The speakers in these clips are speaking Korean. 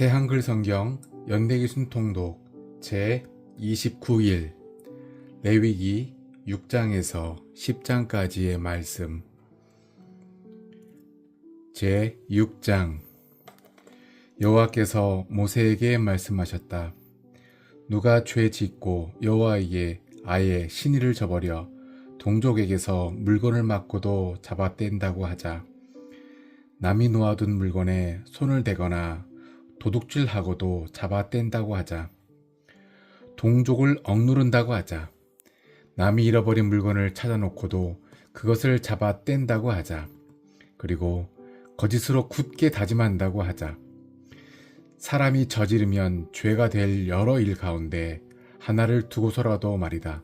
새 한글 성경 연대기 순통독 제 29일 레위기 6장에서 10장까지의 말씀. 제 6장. 여호와께서 모세에게 말씀하셨다. 누가 죄 짓고 여호와에게 아예 신의를 저버려 동족에게서 물건을 맡고도 잡아뗀다고 하자. 남이 놓아둔 물건에 손을 대거나 도둑질하고도 잡아뗀다고 하자. 동족을 억누른다고 하자. 남이 잃어버린 물건을 찾아놓고도 그것을 잡아뗀다고 하자. 그리고 거짓으로 굳게 다짐한다고 하자. 사람이 저지르면 죄가 될 여러 일 가운데 하나를 두고서라도 말이다.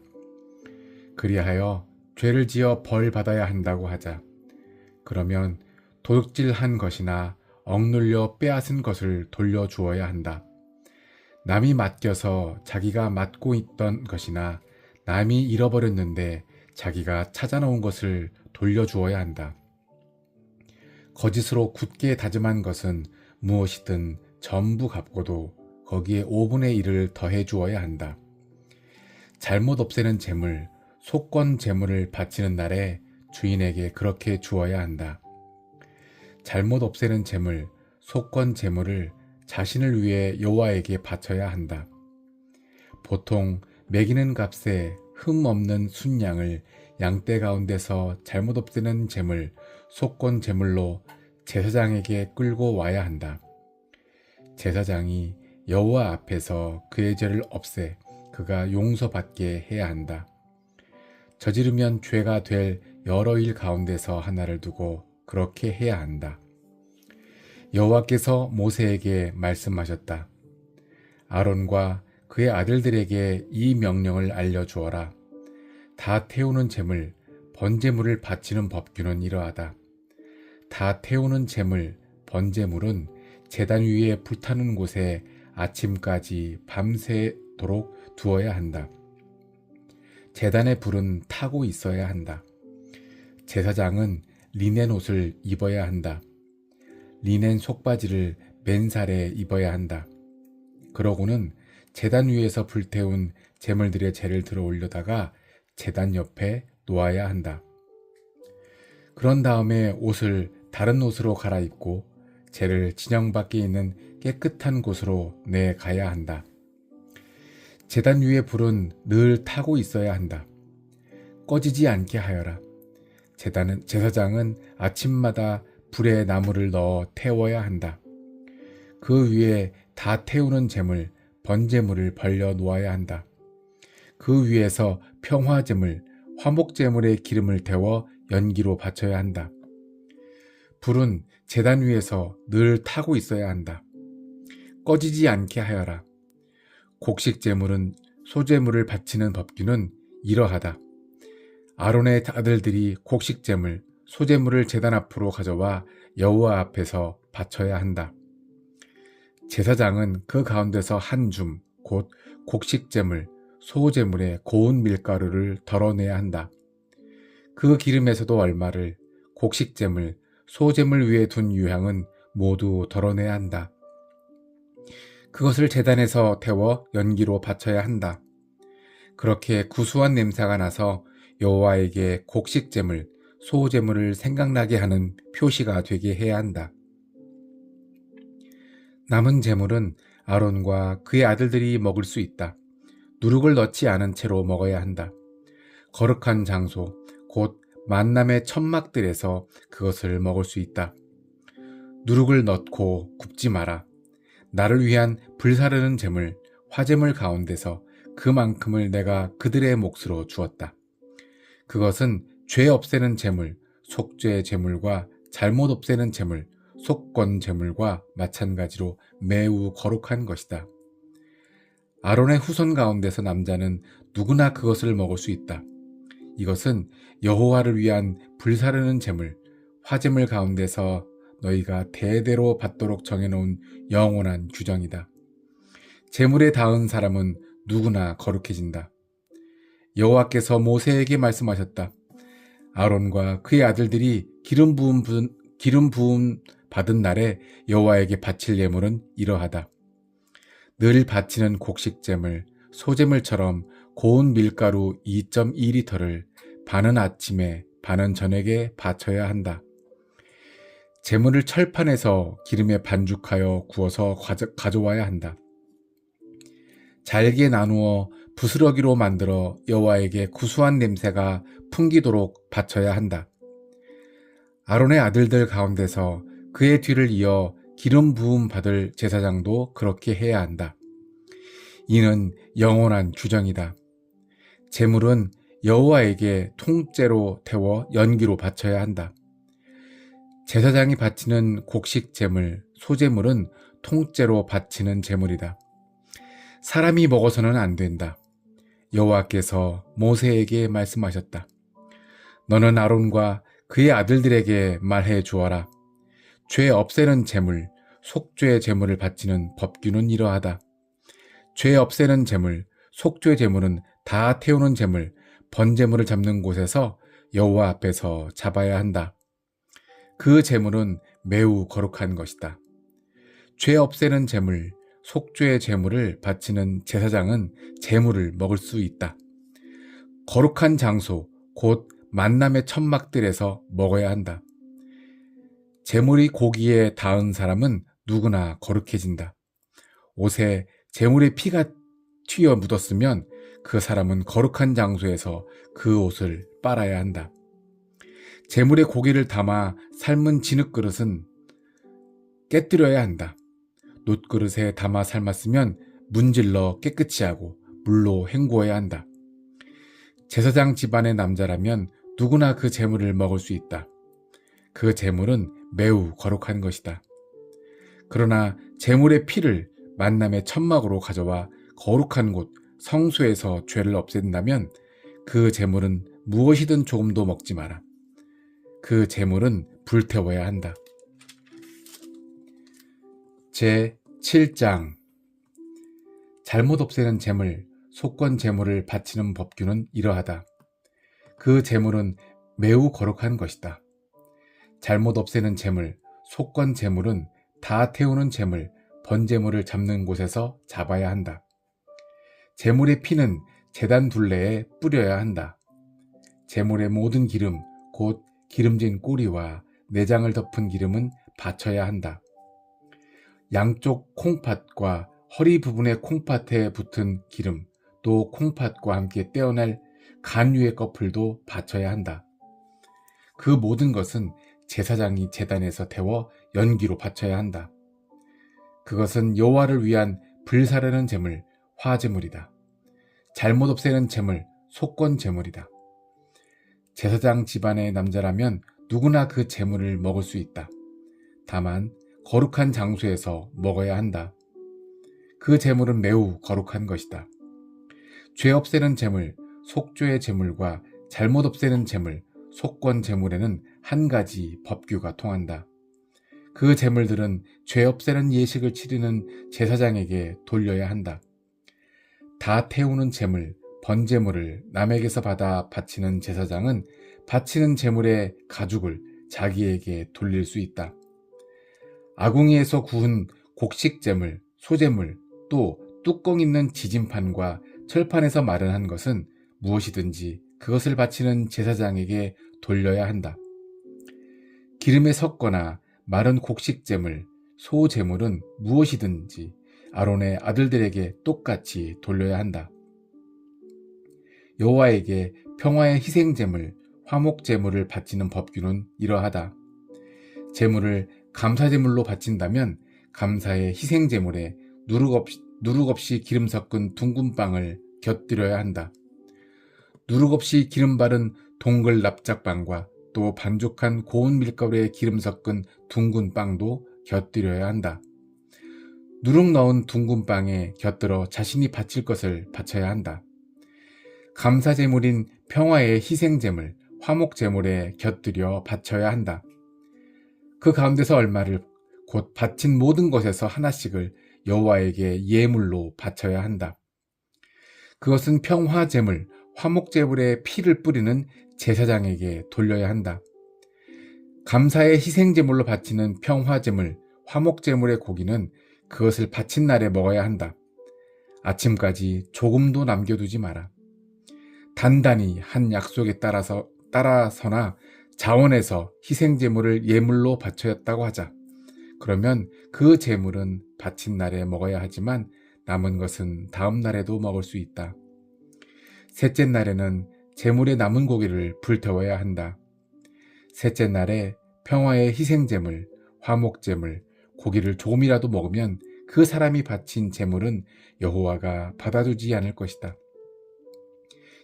그리하여 죄를 지어 벌 받아야 한다고 하자. 그러면 도둑질한 것이나 억눌려 빼앗은 것을 돌려주어야 한다. 남이 맡겨서 자기가 맡고 있던 것이나 남이 잃어버렸는데 자기가 찾아놓은 것을 돌려주어야 한다. 거짓으로 굳게 다짐한 것은 무엇이든 전부 갚고도 거기에 5분의 1을 더해 주어야 한다. 잘못 없애는 재물, 속건 재물을 바치는 날에 주인에게 그렇게 주어야 한다. 잘못 없애는 재물, 속건 재물을 자신을 위해 여호와에게 바쳐야 한다. 보통 매기는 값에 흠 없는 순양을 양떼 가운데서 잘못 없애는 재물, 속건 재물로 제사장에게 끌고 와야 한다. 제사장이 여호와 앞에서 그의 죄를 없애 그가 용서받게 해야 한다. 저지르면 죄가 될 여러 일 가운데서 하나를 두고 그렇게 해야 한다. 여호와께서 모세에게 말씀하셨다. 아론과 그의 아들들에게 이 명령을 알려주어라. 다 태우는 재물, 번제물을 바치는 법규는 이러하다. 다 태우는 재물, 번제물은 제단 위에 불타는 곳에 아침까지 밤새도록 두어야 한다. 제단의 불은 타고 있어야 한다. 제사장은 리넨 옷을 입어야 한다. 리넨 속바지를 맨살에 입어야 한다. 그러고는 제단 위에서 불태운 제물들의 재를 들어 올려다가 제단 옆에 놓아야 한다. 그런 다음에 옷을 다른 옷으로 갈아입고 재를 진영 밖에 있는 깨끗한 곳으로 내가야 한다. 제단 위의 불은 늘 타고 있어야 한다. 꺼지지 않게 하여라. 제사장은 아침마다 불에 나무를 넣어 태워야 한다. 그 위에 다 태우는 재물, 번제물을 벌려 놓아야 한다. 그 위에서 평화제물, 화목제물의 기름을 태워 연기로 바쳐야 한다. 불은 제단 위에서 늘 타고 있어야 한다. 꺼지지 않게 하여라. 곡식제물은 소제물을 바치는 법규는 이러하다. 아론의 아들들이 곡식제물, 소제물을 제단 앞으로 가져와 여호와 앞에서 바쳐야 한다. 제사장은 그 가운데서 한 줌, 곧 곡식제물, 소제물의 고운 밀가루를 덜어내야 한다. 그 기름에서도 얼마를 곡식제물, 소제물 위에 둔 유향은 모두 덜어내야 한다. 그것을 제단에서 태워 연기로 바쳐야 한다. 그렇게 구수한 냄새가 나서 여호와에게 곡식제물, 소제물을 생각나게 하는 표시가 되게 해야 한다. 남은 제물은 아론과 그의 아들들이 먹을 수 있다. 누룩을 넣지 않은 채로 먹어야 한다. 거룩한 장소, 곧 만남의 천막들에서 그것을 먹을 수 있다. 누룩을 넣고 굽지 마라. 나를 위한 불사르는 제물, 화제물 가운데서 그만큼을 내가 그들의 몫으로 주었다. 그것은 죄 없애는 제물, 속죄 제물과 잘못 없애는 제물, 속건 제물과 마찬가지로 매우 거룩한 것이다. 아론의 후손 가운데서 남자는 누구나 그것을 먹을 수 있다. 이것은 여호와를 위한 불사르는 제물, 화제물 가운데서 너희가 대대로 받도록 정해놓은 영원한 규정이다. 제물에 닿은 사람은 누구나 거룩해진다. 여호와께서 모세에게 말씀하셨다. 아론과 그의 아들들이 기름 부은 받은 날에 여호와에게 바칠 예물은 이러하다. 늘 바치는 곡식제물, 소제물처럼 고운 밀가루 2.2리터를 반은 아침에 반은 저녁에 바쳐야 한다. 제물을 철판에서 기름에 반죽하여 구워서 가져와야 한다. 잘게 나누어 부스러기로 만들어 여호와에게 구수한 냄새가 풍기도록 바쳐야 한다. 아론의 아들들 가운데서 그의 뒤를 이어 기름 부음 받을 제사장도 그렇게 해야 한다. 이는 영원한 규정이다. 제물은 여호와에게 통째로 태워 연기로 바쳐야 한다. 제사장이 바치는 곡식 제물, 소제물은 통째로 바치는 제물이다. 사람이 먹어서는 안 된다. 여호와께서 모세에게 말씀하셨다. 너는 아론과 그의 아들들에게 말해 주어라. 죄 없애는 제물, 속죄 제물을 바치는 법규는 이러하다. 죄 없애는 제물, 속죄 제물은 다 태우는 제물, 번제물을 잡는 곳에서 여호와 앞에서 잡아야 한다. 그 제물은 매우 거룩한 것이다. 죄 없애는 제물, 속죄 제물을 바치는 제사장은 제물을 먹을 수 있다. 거룩한 장소, 곧 만남의 천막들에서 먹어야 한다. 제물이 고기에 닿은 사람은 누구나 거룩해진다. 옷에 제물의 피가 튀어 묻었으면 그 사람은 거룩한 장소에서 그 옷을 빨아야 한다. 제물에 고기를 담아 삶은 진흙그릇은 깨뜨려야 한다. 놋그릇에 담아 삶았으면 문질러 깨끗이 하고 물로 헹구어야 한다. 제사장 집안의 남자라면 누구나 그 제물을 먹을 수 있다. 그 제물은 매우 거룩한 것이다. 그러나 제물의 피를 만남의 천막으로 가져와 거룩한 곳 성소에서 죄를 없앤다면 그 제물은 무엇이든 조금도 먹지 마라. 그 제물은 불태워야 한다. 제7장 잘못 없애는 제물, 속건 제물을 바치는 법규는 이러하다. 그 제물은 매우 거룩한 것이다. 잘못 없애는 제물, 속건 제물은 다 태우는 제물, 번제물을 잡는 곳에서 잡아야 한다. 제물의 피는 제단 둘레에 뿌려야 한다. 제물의 모든 기름, 곧 기름진 꼬리와 내장을 덮은 기름은 바쳐야 한다. 양쪽 콩팥과 허리 부분의 콩팥에 붙은 기름, 또 콩팥과 함께 떼어낼 간 위의 꺼풀도 바쳐야 한다. 그 모든 것은 제사장이 제단에서 태워 연기로 바쳐야 한다. 그것은 여호와를 위한 불사르는 제물, 화제물이다. 잘못 없애는 제물, 속건 제물이다. 제사장 집안의 남자라면 누구나 그 제물을 먹을 수 있다. 다만 거룩한 장소에서 먹어야 한다. 그 제물은 매우 거룩한 것이다. 죄 없애는 제물, 속죄의 제물과 잘못 없애는 제물, 속건 제물에는 한 가지 법규가 통한다. 그 제물들은 죄 없애는 예식을 치르는 제사장에게 돌려야 한다. 다 태우는 제물, 번제물을 남에게서 받아 바치는 제사장은 바치는 제물의 가죽을 자기에게 돌릴 수 있다. 아궁이에서 구운 곡식 제물, 소제물, 또 뚜껑 있는 지진판과 철판에서 마련한 것은 무엇이든지 그것을 바치는 제사장에게 돌려야 한다. 기름에 섞거나 마른 곡식 제물, 소 제물은 무엇이든지 아론의 아들들에게 똑같이 돌려야 한다. 여호와에게 평화의 희생 제물, 화목 제물을 바치는 법규는 이러하다. 제물을 감사 제물로 바친다면 감사의 희생 제물에 누룩 없이 기름 섞은 둥근 빵을 곁들여야 한다. 누룩 없이 기름 바른 동글 납작빵과 또 반죽한 고운 밀가루에 기름 섞은 둥근 빵도 곁들여야 한다. 누룩 넣은 둥근 빵에 곁들여 자신이 바칠 것을 바쳐야 한다. 감사 제물인 평화의 희생 제물, 화목 제물에 곁들여 바쳐야 한다. 그 가운데서 얼마를 곧 바친 모든 것에서 하나씩을 여호와에게 예물로 바쳐야 한다. 그것은 평화 제물, 화목 제물에 피를 뿌리는 제사장에게 돌려야 한다. 감사의 희생제물로 바치는 평화제물, 화목제물의 고기는 그것을 바친 날에 먹어야 한다. 아침까지 조금도 남겨두지 마라. 단단히 한 약속에 따라서나 자원해서 희생제물을 예물로 바쳤다고 하자. 그러면 그 제물은 바친 날에 먹어야 하지만 남은 것은 다음 날에도 먹을 수 있다. 셋째 날에는 제물의 남은 고기를 불태워야 한다. 셋째 날에 평화의 희생제물, 화목제물, 고기를 조금이라도 먹으면 그 사람이 바친 제물은 여호와가 받아주지 않을 것이다.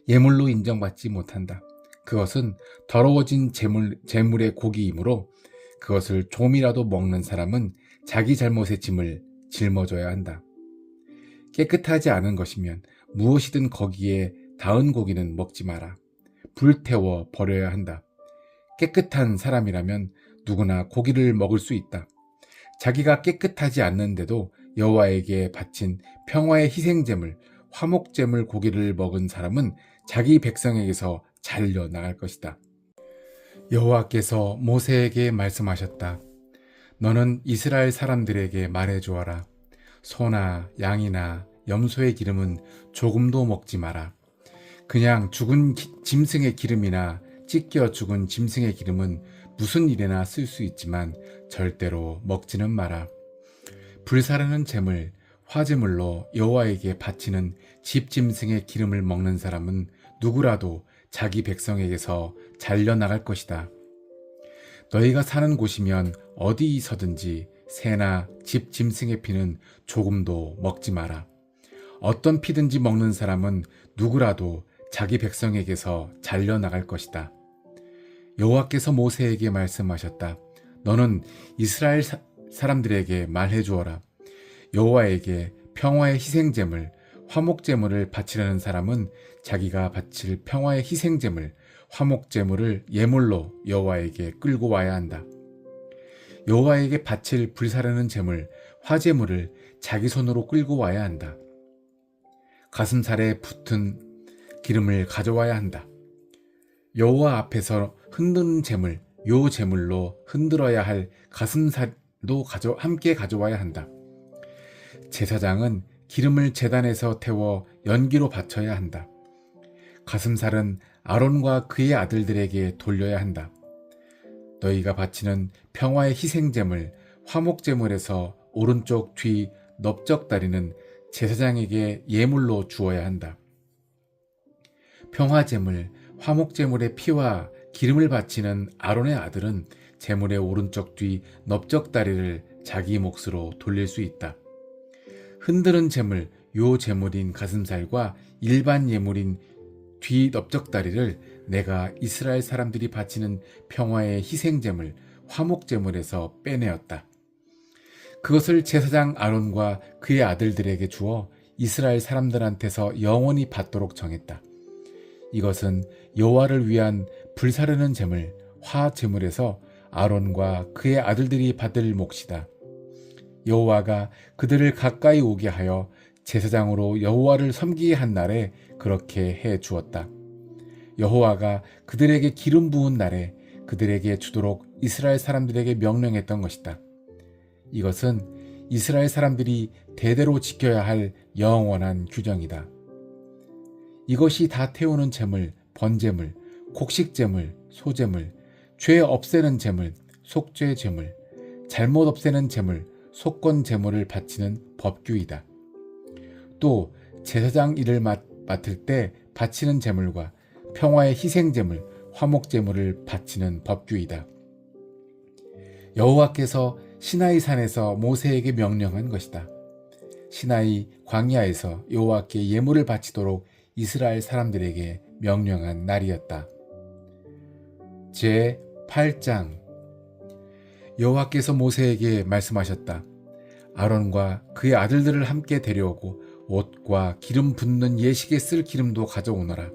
예물로 인정받지 못한다. 그것은 더러워진 제물의 고기이므로 그것을 조금이라도 먹는 사람은 자기 잘못의 짐을 짊어져야 한다. 깨끗하지 않은 것이면 무엇이든 거기에 닿은 고기는 먹지 마라. 불태워 버려야 한다. 깨끗한 사람이라면 누구나 고기를 먹을 수 있다. 자기가 깨끗하지 않는데도 여호와에게 바친 평화의 희생제물, 화목제물 고기를 먹은 사람은 자기 백성에게서 잘려 나갈 것이다. 여호와께서 모세에게 말씀하셨다. 너는 이스라엘 사람들에게 말해 주어라. 소나 양이나 염소의 기름은 조금도 먹지 마라. 그냥 죽은 짐승의 기름이나 찢겨 죽은 짐승의 기름은 무슨 일에나 쓸 수 있지만 절대로 먹지는 마라. 불사르는 제물, 화제물로 여호와에게 바치는 집짐승의 기름을 먹는 사람은 누구라도 자기 백성에게서 잘려나갈 것이다. 너희가 사는 곳이면 어디서든지 새나 집짐승의 피는 조금도 먹지 마라. 어떤 피든지 먹는 사람은 누구라도 자기 백성에게서 잘려나갈 것이다. 여호와께서 모세에게 말씀하셨다. 너는 이스라엘 사람들에게 말해 주어라. 여호와에게 평화의 희생제물, 화목제물을 바치려는 사람은 자기가 바칠 평화의 희생제물, 화목제물을 예물로 여호와에게 끌고 와야 한다. 여호와에게 바칠 불사르는 제물, 화제물을 자기 손으로 끌고 와야 한다. 가슴살에 붙은 기름을 가져와야 한다. 여호와 앞에서 흔드는 제물, 요 제물로 흔들어야 할 가슴살도 함께 가져와야 한다. 제사장은 기름을 제단에서 태워 연기로 바쳐야 한다. 가슴살은 아론과 그의 아들들에게 돌려야 한다. 너희가 바치는 평화의 희생제물, 화목제물에서 오른쪽 뒤 넓적다리는 제사장에게 예물로 주어야 한다. 평화제물, 화목제물의 피와 기름을 바치는 아론의 아들은 제물의 오른쪽 뒤 넓적다리를 자기 몫으로 돌릴 수 있다. 흔드는 제물, 요 제물인 가슴살과 일반 예물인 뒤 넓적다리를 내가 이스라엘 사람들이 바치는 평화의 희생제물, 화목제물에서 빼내었다. 그것을 제사장 아론과 그의 아들들에게 주어 이스라엘 사람들한테서 영원히 받도록 정했다. 이것은 여호와를 위한 불사르는 제물, 화제물에서 아론과 그의 아들들이 받을 몫이다. 여호와가 그들을 가까이 오게 하여 제사장으로 여호와를 섬기게 한 날에 그렇게 해 주었다. 여호와가 그들에게 기름 부은 날에 그들에게 주도록 이스라엘 사람들에게 명령했던 것이다. 이것은 이스라엘 사람들이 대대로 지켜야 할 영원한 규정이다. 이것이 다 태우는 제물, 번제물, 곡식제물, 소제물, 죄 없애는 제물, 속죄 제물, 잘못 없애는 제물, 속건 제물을 바치는 법규이다. 또 제사장 일을 맡을 때 바치는 제물과 평화의 희생제물, 화목제물을 바치는 법규이다. 여호와께서 시나이 산에서 모세에게 명령한 것이다. 시나이 광야에서 여호와께 예물을 바치도록 이스라엘 사람들에게 명령한 날이었다. 제 8장 여호와께서 모세에게 말씀하셨다. 아론과 그의 아들들을 함께 데려오고 옷과 기름 붓는 예식에 쓸 기름도 가져오너라.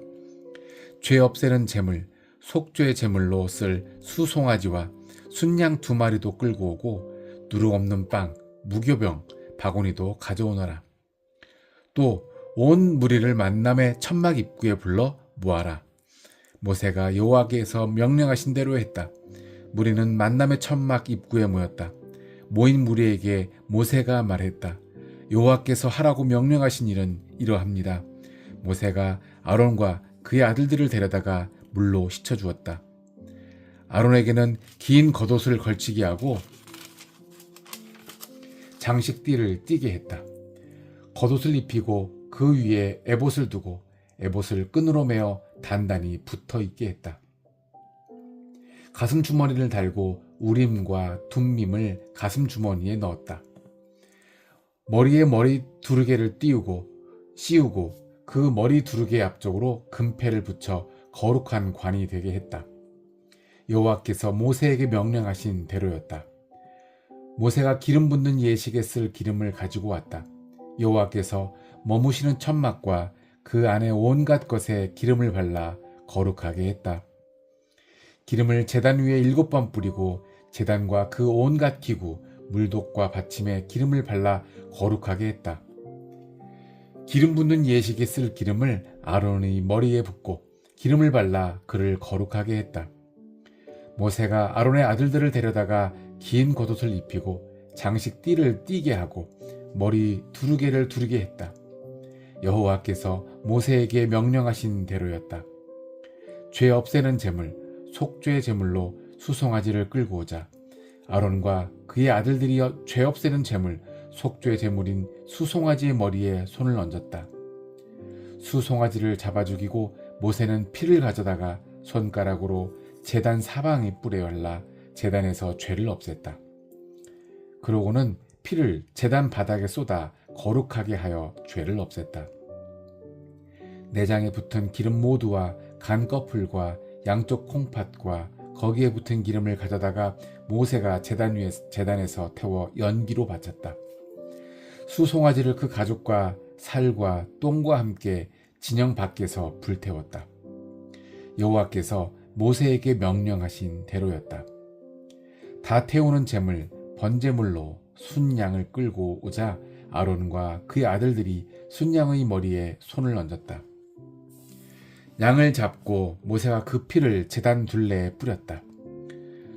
죄 없애는 제물, 속죄 제물로 쓸 수송아지와 순양 2마리도 끌고 오고 누룩 없는 빵, 무교병, 바구니도 가져오너라. 또 온 무리를 만남의 천막 입구에 불러 모아라. 모세가 여호와께서 명령하신 대로 했다. 무리는 만남의 천막 입구에 모였다. 모인 무리에게 모세가 말했다. 여호와께서 하라고 명령하신 일은 이러합니다. 모세가 아론과 그의 아들들을 데려다가 물로 씻어주었다. 아론에게는 긴 겉옷을 걸치게 하고 장식띠를 띠게 했다. 겉옷을 입히고 그 위에 에봇을 두고 에봇을 끈으로 매어 단단히 붙어 있게 했다. 가슴 주머니를 달고 우림과 둠밈을 가슴 주머니에 넣었다. 머리에 머리 두르개를 씌우고 그 머리 두르개 앞쪽으로 금패를 붙여 거룩한 관이 되게 했다. 여호와께서 모세에게 명령하신 대로였다. 모세가 기름 붓는 예식에 쓸 기름을 가지고 왔다. 여호와께서 머무시는 천막과 그 안에 온갖 것에 기름을 발라 거룩하게 했다. 기름을 제단 위에 7번 뿌리고 제단과 그 온갖 기구, 물독과 받침에 기름을 발라 거룩하게 했다. 기름 붓는 예식에 쓸 기름을 아론의 머리에 붓고 기름을 발라 그를 거룩하게 했다. 모세가 아론의 아들들을 데려다가 긴 겉옷을 입히고 장식띠를 띠게 하고 머리 두르개를 두르게 했다. 여호와께서 모세에게 명령하신 대로였다. 죄 없애는 제물, 속죄 제물로 수송아지를 끌고 오자 아론과 그의 아들들이 죄 없애는 제물, 속죄 제물인 수송아지의 머리에 손을 얹었다. 수송아지를 잡아 죽이고 모세는 피를 가져다가 손가락으로 제단 사방에 뿌려 발라 제단에서 죄를 없앴다. 그러고는 피를 제단 바닥에 쏟아 거룩하게 하여 죄를 없앴다. 내장에 붙은 기름 모두와 간 꺼풀과 양쪽 콩팥과 거기에 붙은 기름을 가져다가 모세가 제단에서 태워 연기로 바쳤다. 수송아지를 그 가죽과 살과 똥과 함께 진영 밖에서 불태웠다. 여호와께서 모세에게 명령하신 대로였다. 다 태우는 제물, 번제물로 순양을 끌고 오자 아론과 그의 아들들이 순양의 머리에 손을 얹었다. 양을 잡고 모세가 그 피를 제단 둘레에 뿌렸다.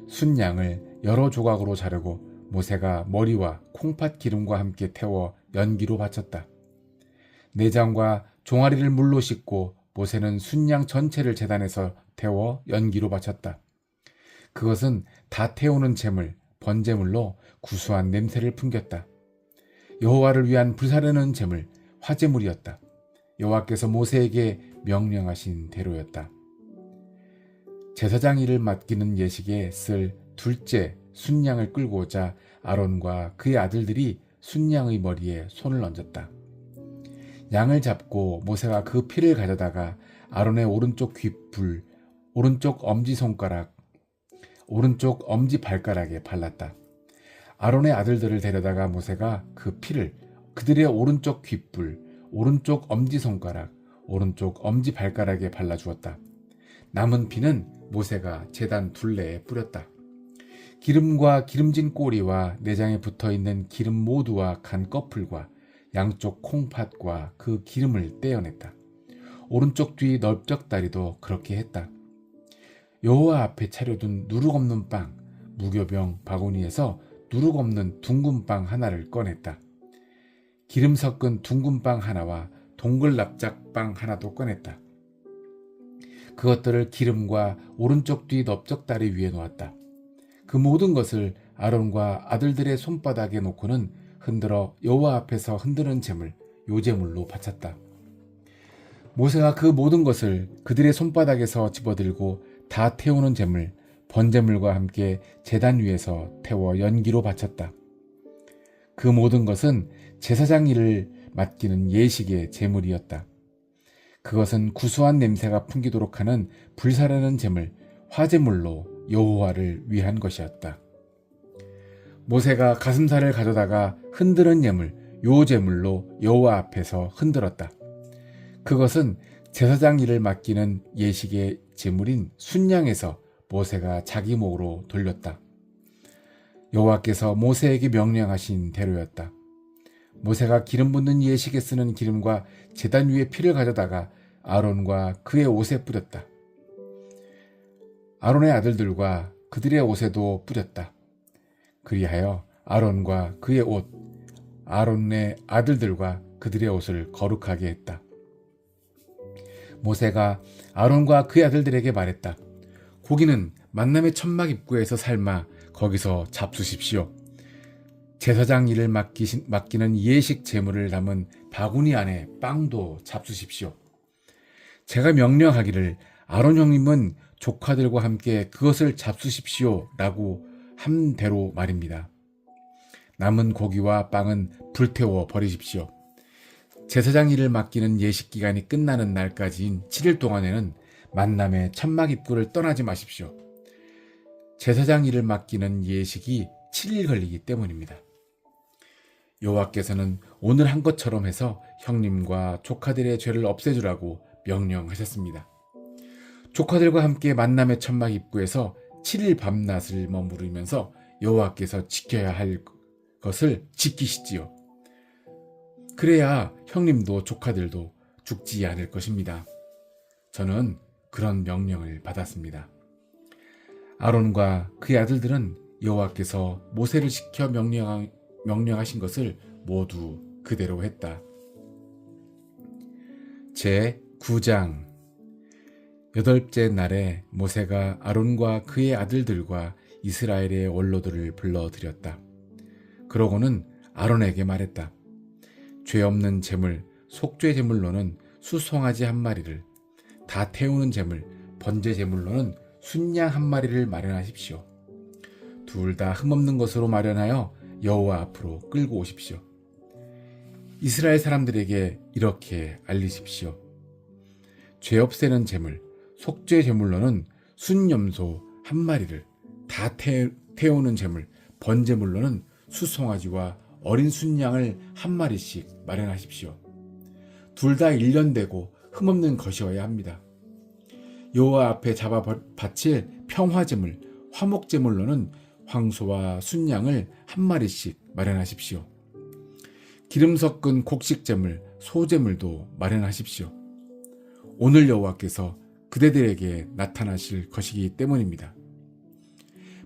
순양을 여러 조각으로 자르고 모세가 머리와 콩팥 기름과 함께 태워 연기로 바쳤다. 내장과 종아리를 물로 씻고 모세는 순양 전체를 제단에서 태워 연기로 바쳤다. 그것은 다 태우는 제물, 번제물로 구수한 냄새를 풍겼다. 여호와를 위한 불사르는 제물, 화제물이었다. 여호와께서 모세에게 명령하신 대로였다. 제사장 일을 맡기는 예식에 쓸 둘째 순양을 끌고 오자 아론과 그의 아들들이 순양의 머리에 손을 얹었다. 양을 잡고 모세가 그 피를 가져다가 아론의 오른쪽 귓불, 오른쪽 엄지손가락, 오른쪽 엄지발가락에 발랐다. 아론의 아들들을 데려다가 모세가 그 피를 그들의 오른쪽 귓불, 오른쪽 엄지손가락, 오른쪽 엄지발가락에 발라주었다. 남은 피는 모세가 제단 둘레에 뿌렸다. 기름과 기름진 꼬리와 내장에 붙어있는 기름 모두와 간 꺼풀과 양쪽 콩팥과 그 기름을 떼어냈다. 오른쪽 뒤 넓적다리도 그렇게 했다. 여호와 앞에 차려둔 누룩 없는 빵, 무교병 바구니에서 누룩 없는 둥근 빵 하나를 꺼냈다. 기름 섞은 둥근 빵 하나와 동글 납작빵 하나도 꺼냈다. 그것들을 기름과 오른쪽 뒤 넓적다리 위에 놓았다. 그 모든 것을 아론과 아들들의 손바닥에 놓고는 흔들어 여호와 앞에서 흔드는 제물, 요제물로 바쳤다. 모세가 그 모든 것을 그들의 손바닥에서 집어들고 다 태우는 제물, 번제물과 함께 제단 위에서 태워 연기로 바쳤다. 그 모든 것은 제사장 일을 맡기는 예식의 제물이었다. 그것은 구수한 냄새가 풍기도록 하는 불사르는 제물, 화제물로 여호와를 위한 것이었다. 모세가 가슴살을 가져다가 흔드는 예물, 요제물로 여호와 앞에서 흔들었다. 그것은 제사장 일을 맡기는 예식의 제물인 순양에서 모세가 자기 목으로 돌렸다. 여호와께서 모세에게 명령하신 대로였다. 모세가 기름 붓는 예식에 쓰는 기름과 제단 위에 피를 가져다가 아론과 그의 옷에 뿌렸다. 아론의 아들들과 그들의 옷에도 뿌렸다. 그리하여 아론과 그의 옷, 아론의 아들들과 그들의 옷을 거룩하게 했다. 모세가 아론과 그의 아들들에게 말했다. 고기는 만남의 천막 입구에서 삶아 거기서 잡수십시오. 제사장 일을 맡기는 예식 제물을 담은 바구니 안에 빵도 잡수십시오. 제가 명령하기를 아론 형님은 조카들과 함께 그것을 잡수십시오 라고 한 대로 말입니다. 남은 고기와 빵은 불태워 버리십시오. 제사장 일을 맡기는 예식 기간이 끝나는 날까지인 7일 동안에는 만남의 천막 입구를 떠나지 마십시오. 제사장 일을 맡기는 예식이 7일 걸리기 때문입니다. 여호와께서는 오늘 한 것처럼 해서 형님과 조카들의 죄를 없애주라고 명령하셨습니다. 조카들과 함께 만남의 천막 입구에서 7일 밤낮을 머무르면서 여호와께서 지켜야 할 것을 지키시지요. 그래야 형님도 조카들도 죽지 않을 것입니다. 저는 그런 명령을 받았습니다. 아론과 그의 아들들은 여호와께서 모세를 시켜 명령하신 것을 모두 그대로 했다. 제 9장 8째 날에 모세가 아론과 그의 아들들과 이스라엘의 원로들을 불러들였다. 그러고는 아론에게 말했다. 죄 없는 제물, 속죄 제물로는 수송아지 한 마리를, 다 태우는 제물, 번제 제물로는 순양 한 마리를 마련하십시오. 둘 다 흠없는 것으로 마련하여 여호와 앞으로 끌고 오십시오. 이스라엘 사람들에게 이렇게 알리십시오. 죄 없애는 제물, 속죄 제물로는 순염소 한 마리를, 다 태우는 제물, 번제물로는 수송아지와 어린 순양을 한 마리씩 마련하십시오. 둘 다 일련되고 흠없는 것이어야 합니다. 여호와 앞에 잡아 바칠 평화제물, 화목제물로는 황소와 순양을 한 마리씩 마련하십시오. 기름 섞은 곡식제물, 소제물도 마련하십시오. 오늘 여호와께서 그대들에게 나타나실 것이기 때문입니다.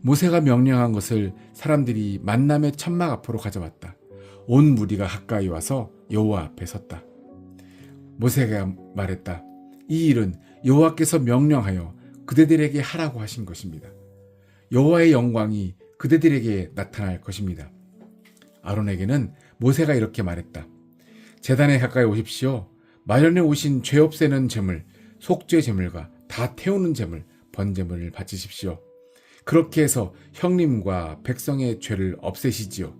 모세가 명령한 것을 사람들이 만남의 천막 앞으로 가져왔다. 온 무리가 가까이 와서 여호와 앞에 섰다. 모세가 말했다. 이 일은 여호와께서 명령하여 그대들에게 하라고 하신 것입니다. 여호와의 영광이 그대들에게 나타날 것입니다. 아론에게는 모세가 이렇게 말했다. 제단에 가까이 오십시오. 마련해 오신 죄 없애는 제물, 속죄 제물과 다 태우는 제물, 번제물을 바치십시오. 그렇게 해서 형님과 백성의 죄를 없애시지요.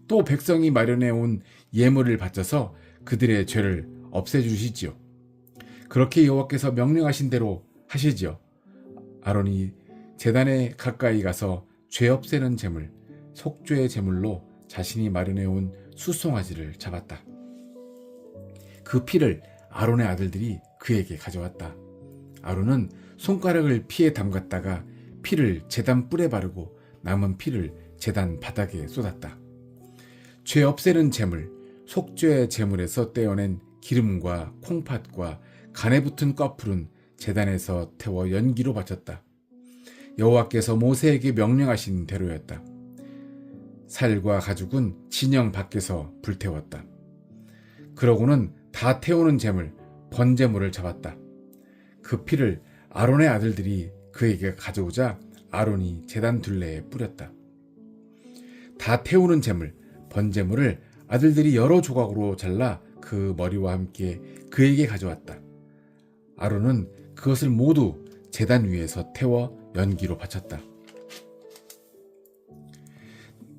또 백성이 마련해 온 예물을 바쳐서 그들의 죄를 없애주시지요. 그렇게 여호와께서 명령하신 대로 하시지요. 아론이 제단에 가까이 가서 죄 없애는 제물, 속죄 제물로 자신이 마련해 온 수송아지를 잡았다. 그 피를 아론의 아들들이 그에게 가져왔다. 아론은 손가락을 피에 담갔다가 피를 제단 뿔에 바르고 남은 피를 제단 바닥에 쏟았다. 죄 없애는 제물, 속죄 제물에서 떼어낸 기름과 콩팥과 간에 붙은 꺼풀은 제단에서 태워 연기로 바쳤다. 여호와께서 모세에게 명령하신 대로였다. 살과 가죽은 진영 밖에서 불태웠다. 그러고는 다 태우는 제물, 번제물을 잡았다. 그 피를 아론의 아들들이 그에게 가져오자 아론이 제단 둘레에 뿌렸다. 다 태우는 제물, 번제물을 아들들이 여러 조각으로 잘라 그 머리와 함께 그에게 가져왔다. 아론은 그것을 모두 제단 위에서 태워 연기로 바쳤다.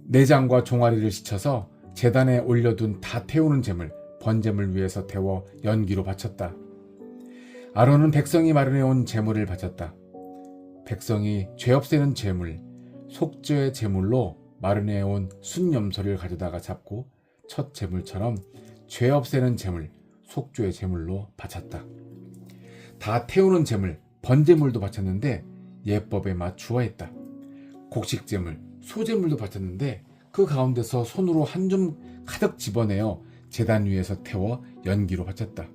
내장과 종아리를 씻어서 제단에 올려둔 다 태우는 제물, 번제물 위에서 태워 연기로 바쳤다. 아론은 백성이 마련해온 제물을 바쳤다. 백성이 죄 없애는 제물, 속죄 제물로 마련해온 순염소를 가져다가 잡고 첫 제물처럼 죄 없애는 제물, 속죄 제물로 바쳤다. 다 태우는 제물, 번제물도 바쳤는데 예법에 맞추어 했다. 곡식 제물, 소제물도 바쳤는데 그 가운데서 손으로 한 줌 가득 집어내어 제단 위에서 태워 연기로 바쳤다.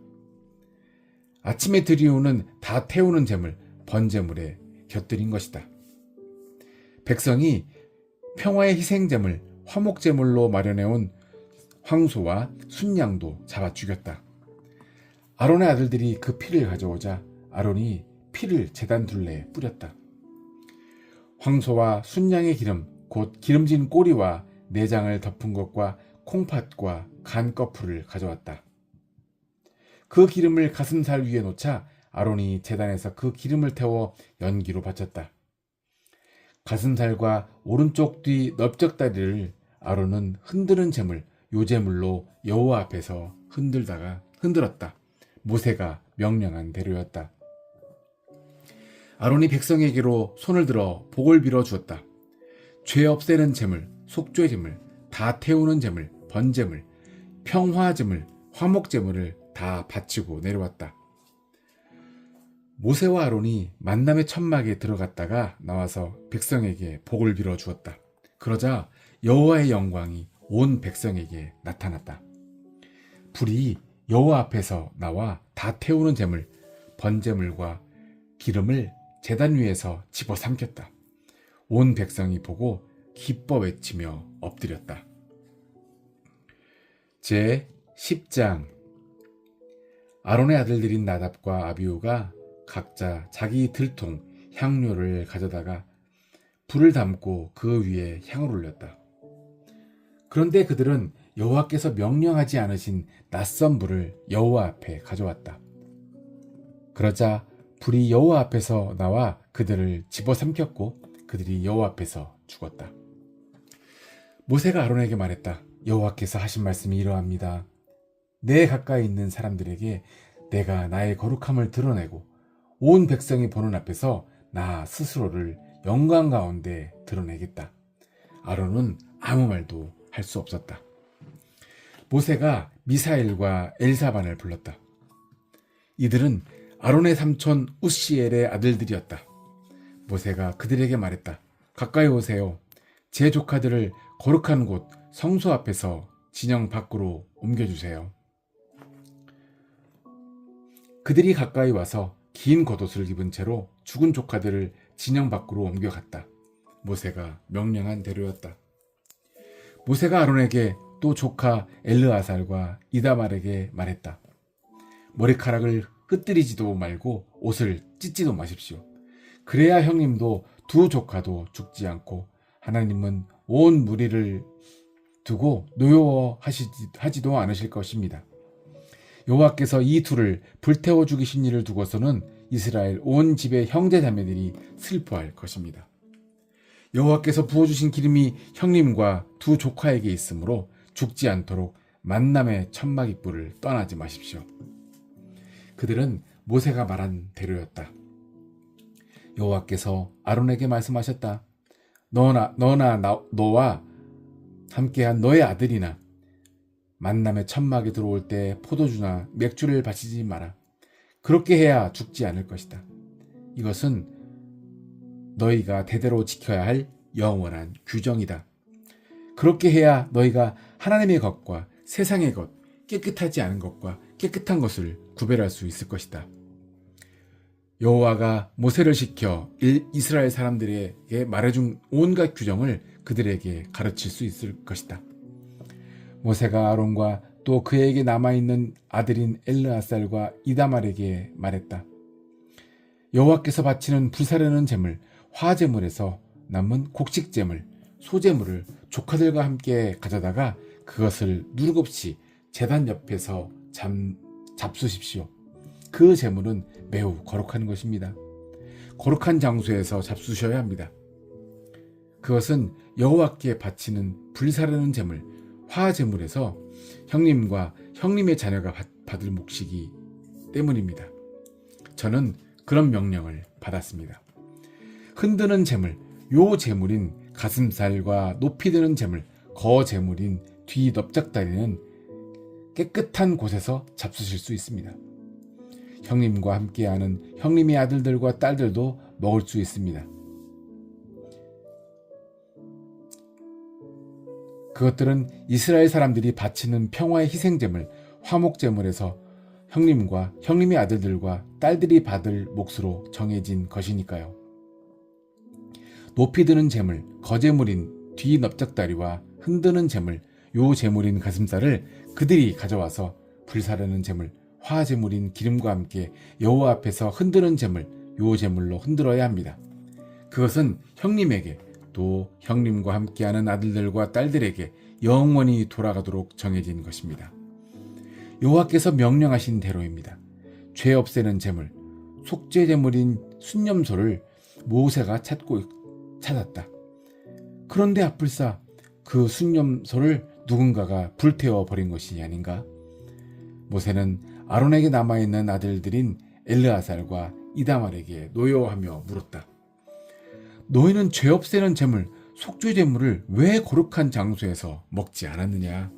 아침에 드리우는 다 태우는 제물, 번제물에 곁들인 것이다. 백성이 평화의 희생제물, 화목제물로 마련해온 황소와 순양도 잡아 죽였다. 아론의 아들들이 그 피를 가져오자 아론이 피를 제단 둘레에 뿌렸다. 황소와 순양의 기름, 곧 기름진 꼬리와 내장을 덮은 것과 콩팥과 간 거풀을 가져왔다. 그 기름을 가슴살 위에 놓자 아론이 제단에서 그 기름을 태워 연기로 바쳤다. 가슴살과 오른쪽 뒤 넓적다리를 아론은 흔드는 제물, 요제물로 여호와 앞에서 흔들었다. 모세가 명령한 대로였다. 아론이 백성에게로 손을 들어 복을 빌어 주었다. 죄 없애는 제물, 속죄 제물, 다 태우는 제물, 번제물, 평화 제물, 화목 제물을 다 바치고 내려왔다. 모세와 아론이 만남의 천막에 들어갔다가 나와서 백성에게 복을 빌어 주었다. 그러자 여호와의 영광이 온 백성에게 나타났다. 불이 여호와 앞에서 나와 다 태우는 제물, 번제물과 기름을 제단 위에서 집어삼켰다. 온 백성이 보고 기뻐 외치며 엎드렸다. 제 10장. 아론의 아들들인 나답과 아비후가 각자 자기 들통 향료를 가져다가 불을 담고 그 위에 향을 올렸다. 그런데 그들은 여호와께서 명령하지 않으신 낯선 불을 여호와 앞에 가져왔다. 그러자 불이 여호와 앞에서 나와 그들을 집어삼켰고 그들이 여호와 앞에서 죽었다. 모세가 아론에게 말했다. 여호와께서 하신 말씀이 이러합니다. 내 가까이 있는 사람들에게 내가 나의 거룩함을 드러내고 온 백성이 보는 앞에서 나 스스로를 영광 가운데 드러내겠다. 아론은 아무 말도 할 수 없었다. 모세가 미사엘과 엘사반을 불렀다. 이들은 아론의 삼촌 우시엘의 아들들이었다. 모세가 그들에게 말했다. 가까이 오세요. 제 조카들을 거룩한 곳 성소 앞에서 진영 밖으로 옮겨주세요. 그들이 가까이 와서 긴 겉옷을 입은 채로 죽은 조카들을 진영 밖으로 옮겨갔다. 모세가 명령한 대로였다. 모세가 아론에게 또 조카 엘르아살과 이다말에게 말했다. 머리카락을 흩뜨리지도 말고 옷을 찢지도 마십시오. 그래야 형님도 두 조카도 죽지 않고 하나님은 온 무리를 두고 노여워하지도 않으실 것입니다. 여호와께서 이 둘을 불태워 죽이신 일을 두고서는 이스라엘 온 집의 형제 자매들이 슬퍼할 것입니다. 여호와께서 부어주신 기름이 형님과 두 조카에게 있으므로 죽지 않도록 만남의 천막이 뿔을 떠나지 마십시오. 그들은 모세가 말한 대로였다. 여호와께서 아론에게 말씀하셨다. 너와 함께한 너의 아들이나 만남의 천막에 들어올 때 포도주나 맥주를 마시지 마라. 그렇게 해야 죽지 않을 것이다. 이것은 너희가 대대로 지켜야 할 영원한 규정이다. 그렇게 해야 너희가 하나님의 것과 세상의 것, 깨끗하지 않은 것과 깨끗한 것을 구별할 수 있을 것이다. 여호와가 모세를 시켜 이스라엘 사람들에게 말해준 온갖 규정을 그들에게 가르칠 수 있을 것이다. 모세가 아론과 또 그에게 남아있는 아들인 엘르아살과 이다말에게 말했다. 여호와께서 바치는 불사르는 제물, 화제물에서 남은 곡식제물, 소제물을 조카들과 함께 가져다가 그것을 누룩없이 제단 옆에서 잡수십시오. 그 제물은 매우 거룩한 것입니다. 거룩한 장소에서 잡수셔야 합니다. 그것은 여호와께 바치는 불사르는 제물, 화제물에서 형님과 형님의 자녀가 받을 몫이기 때문입니다. 저는 그런 명령을 받았습니다. 흔드는 제물, 요 제물인 가슴살과 높이 드는 제물, 거제물인 뒤 넓적다리는 깨끗한 곳에서 잡수실 수 있습니다. 형님과 함께하는 형님의 아들들과 딸들도 먹을 수 있습니다. 그것들은 이스라엘 사람들이 바치는 평화의 희생제물, 화목제물에서 형님과 형님의 아들들과 딸들이 받을 몫으로 정해진 것이니까요. 높이 드는 재물, 거제물인 뒤 넓적다리와 흔드는 재물, 요 재물인 가슴살을 그들이 가져와서 불사르는 재물, 화재물인 기름과 함께 여호와 앞에서 흔드는 재물, 요 재물로 흔들어야 합니다. 그것은 형님에게 또 형님과 함께하는 아들들과 딸들에게 영원히 돌아가도록 정해진 것입니다. 여호와께서 명령하신 대로입니다. 죄 없애는 제물, 속죄 제물인 순념소를 모세가 찾았다. 그런데 아플싸 그 순념소를 누군가가 불태워 버린 것이 아닌가? 모세는 아론에게 남아있는 아들들인 엘르아살과 이다말에게 노여하며 물었다. 너희는 죄 없애는 제물, 속죄 제물을 왜 거룩한 장소에서 먹지 않았느냐?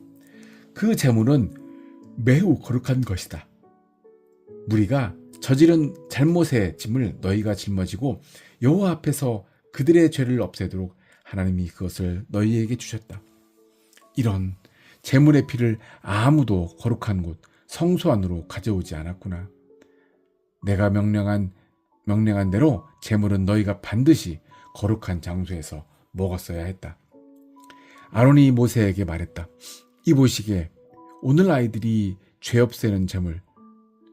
그 제물은 매우 거룩한 것이다. 무리가 저지른 잘못의 짐을 너희가 짊어지고 여호와 앞에서 그들의 죄를 없애도록 하나님이 그것을 너희에게 주셨다. 이런 제물의 피를 아무도 거룩한 곳 성소 안으로 가져오지 않았구나. 내가 명령한 대로 제물은 너희가 반드시 거룩한 장소에서 먹었어야 했다. 아론이 모세에게 말했다. 이보시게 오늘 아이들이 죄 없애는 제물,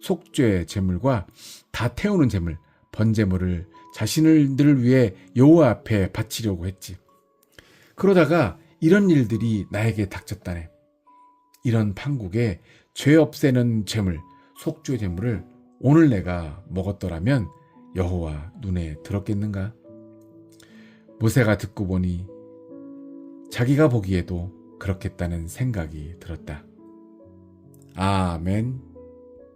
속죄 제물과 다 태우는 제물, 번제물을 자신들을 위해 여호와 앞에 바치려고 했지. 그러다가 이런 일들이 나에게 닥쳤다네. 이런 판국에 죄 없애는 제물, 속죄 제물을 오늘 내가 먹었더라면 여호와 눈에 들었겠는가? 모세가 듣고 보니 자기가 보기에도 그렇겠다는 생각이 들었다. 아멘.